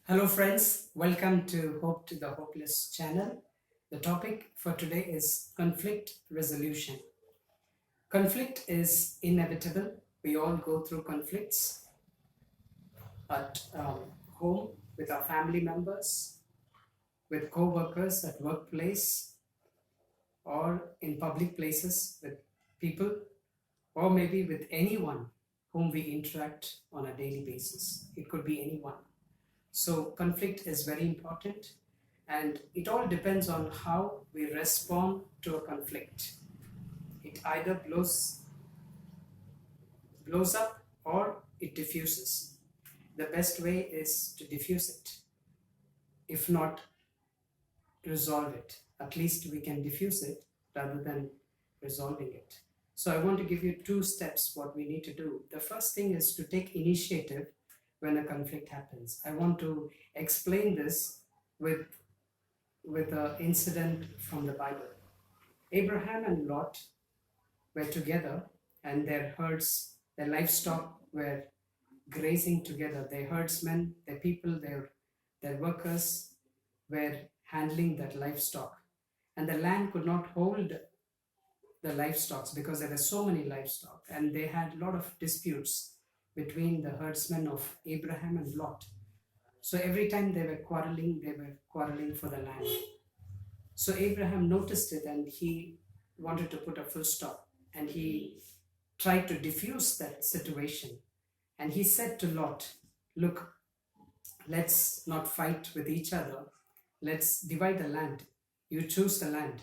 Hello friends, welcome to Hope to the Hopeless channel. The topic for today is conflict resolution. Conflict is inevitable. We all go through conflicts at home, with our family members, with co-workers at workplace, or in public places with people, or maybe with anyone whom we interact on a daily basis. It could be anyone. So conflict is very important, and it all depends on how we respond to a conflict. It either blows up or it diffuses. The best way is to diffuse it, if not resolve it. At least we can diffuse it rather than resolving it. So I want to give you 2 steps what we need to do. The first thing is to take initiative when a conflict happens. I want to explain this with an incident from the Bible. Abraham and Lot were together, and their herds, their livestock were grazing together. Their herdsmen, their people, their workers were handling that livestock. And the land could not hold the livestock because there were so many livestock, and they had a lot of disputes between the herdsmen of Abraham and Lot. So every time they were quarreling for the land. So Abraham noticed it, and he wanted to put a full stop, and he tried to diffuse that situation. And he said to Lot, "Look, let's not fight with each other. Let's divide the land. You choose the land.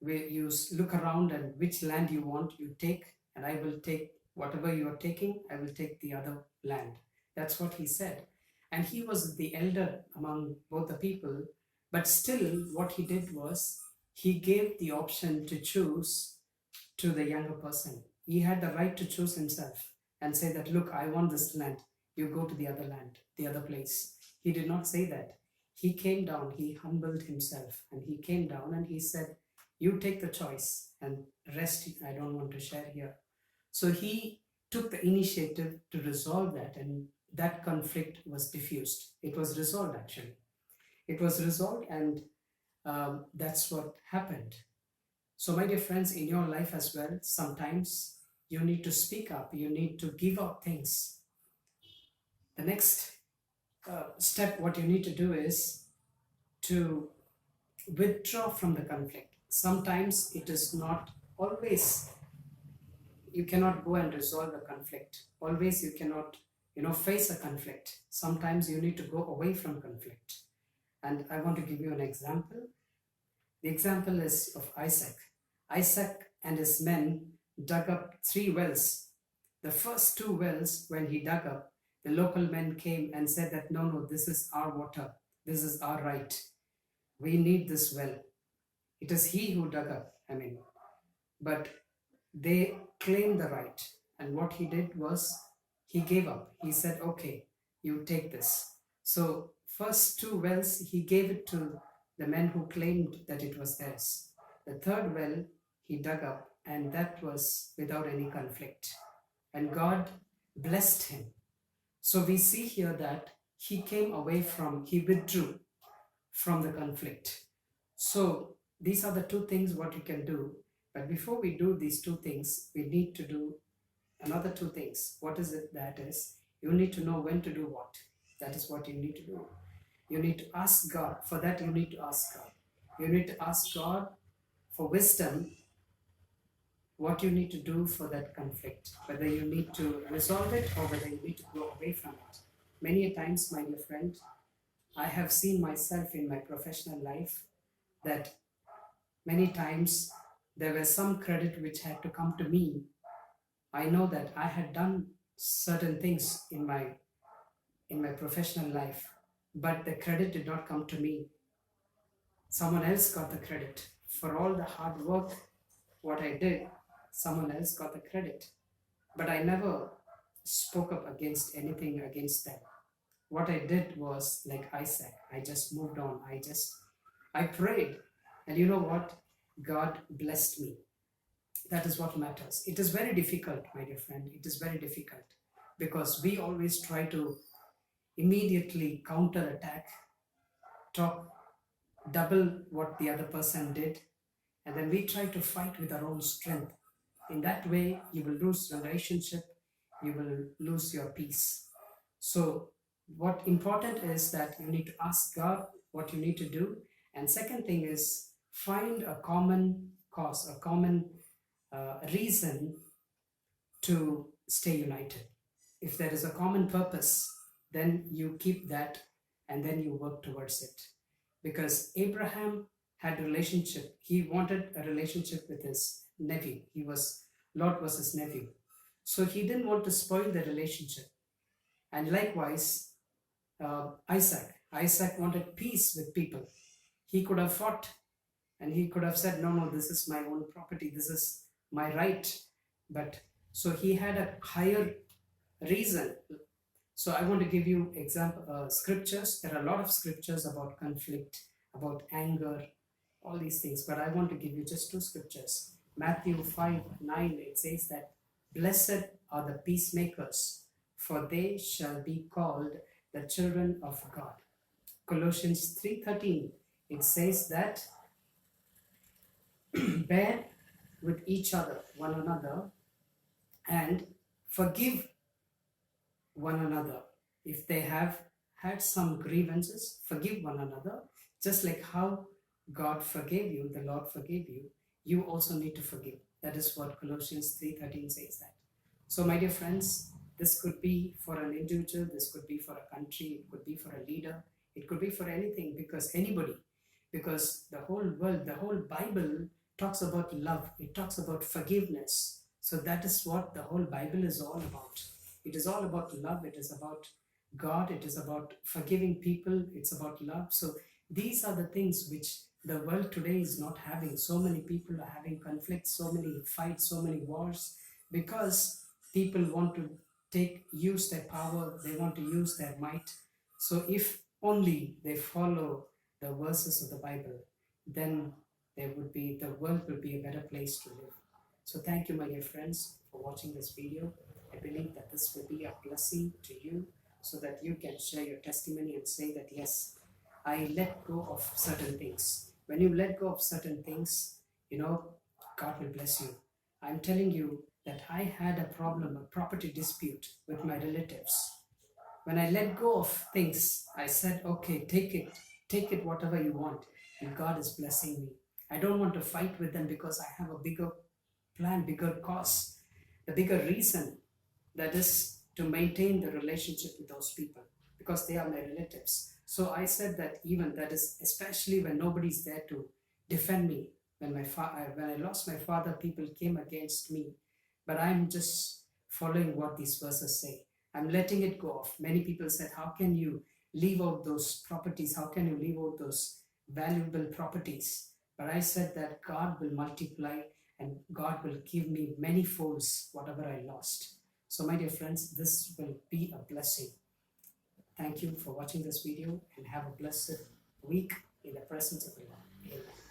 You look around, and which land you want, you take, and I will take whatever you are taking, I will take the other land." That's what he said. And he was the elder among both the people, but still what he did was he gave the option to choose to the younger person. He had the right to choose himself and say that, "Look, I want this land, you go to the other land, the other place." He did not say that. He came down, he humbled himself, and he came down and he said, "You take the choice, and rest I don't want to share here." So he took the initiative to resolve that, and that conflict was diffused. It was resolved, actually. It was resolved, and that's what happened. So, my dear friends, in your life as well, sometimes you need to speak up, you need to give up things. The next step, what you need to do is to withdraw from the conflict. Sometimes it is not always, you cannot go and resolve a conflict. Always you cannot, face a conflict. Sometimes you need to go away from conflict. And I want to give you an example. The example is of Isaac. Isaac and his men dug up 3 wells. The first 2 wells, when he dug up, the local men came and said that, no, this is our water. This is our right. We need this well. It is he who dug up, but they claimed the right. And what he did was, he gave up. He said, "Okay, you take this." So first 2 wells, he gave it to the men who claimed that it was theirs. The 3rd well, he dug up, and that was without any conflict. And God blessed him. So we see here that he withdrew from the conflict. So these are the 2 things what you can do. But before we do these 2 things, we need to do another 2 things. What is it? That is, you need to know when to do what. That is what you need to do. You need to ask God. For that, you need to ask God. You need to ask God for wisdom, what you need to do for that conflict, whether you need to resolve it or whether you need to go away from it. Many times, my dear friend, I have seen myself in my professional life that many times there was some credit which had to come to me. I know that I had done certain things in my professional life, but the credit did not come to me. Someone else got the credit. For all the hard work, what I did, someone else got the credit. But I never spoke up against anything against them. What I did was like Isaac. I just moved on. I prayed. And you know what? God blessed me. That is what matters. It is very difficult, my dear friend. It is very difficult because we always try to immediately counterattack, talk double what the other person did, and then we try to fight with our own strength. In that way, you will lose relationship, you will lose your peace. So, what important is that you need to ask God what you need to do, and second thing is find a common cause, a common reason to stay united. If there is a common purpose, then you keep that and then you work towards it. Because Abraham had a relationship, he wanted a relationship with his nephew. Lot was his nephew. So he didn't want to spoil the relationship. And likewise, Isaac wanted peace with people. He could have fought and he could have said, no, this is my own property, this is my right. But so he had a higher reason. So I want to give you scriptures. There are a lot of scriptures about conflict, about anger, all these things. But I want to give you just two scriptures. Matthew 5:9, it says that blessed are the peacemakers, for they shall be called the children of God. Colossians 3:13, it says that bear with each other, one another, and forgive one another. If they have had some grievances, forgive one another. Just like how God forgave you, the Lord forgave you, you also need to forgive. That is what Colossians 3:13 says that. So my dear friends, this could be for an individual, this could be for a country, it could be for a leader, it could be for anything, because anybody, because the whole world, the whole Bible talks about love, it talks about forgiveness. So that is what the whole Bible is all about. It is all about love, it is about God, it is about forgiving people, it's about love. So these are the things which the world today is not having. So many people are having conflicts, so many fights, so many wars, because people want to use their power, they want to use their might. So if only they follow the verses of the Bible, then the world will be a better place to live. So thank you, my dear friends, for watching this video. I believe that this will be a blessing to you, so that you can share your testimony and say that, yes, I let go of certain things. When you let go of certain things, God will bless you. I'm telling you that I had a problem, a property dispute with my relatives. When I let go of things, I said, okay, take it whatever you want, and God is blessing me. I don't want to fight with them because I have a bigger plan, bigger cause, the bigger reason, that is to maintain the relationship with those people, because they are my relatives. So I said that, even that is especially when nobody's there to defend me. When I lost my father, people came against me, but I'm just following what these verses say. I'm letting it go off. Many people said, how can you leave out those properties? How can you leave out those valuable properties? But I said that God will multiply and God will give me many folds whatever I lost. So my dear friends, this will be a blessing. Thank you for watching this video, and have a blessed week in the presence of the Lord. Amen.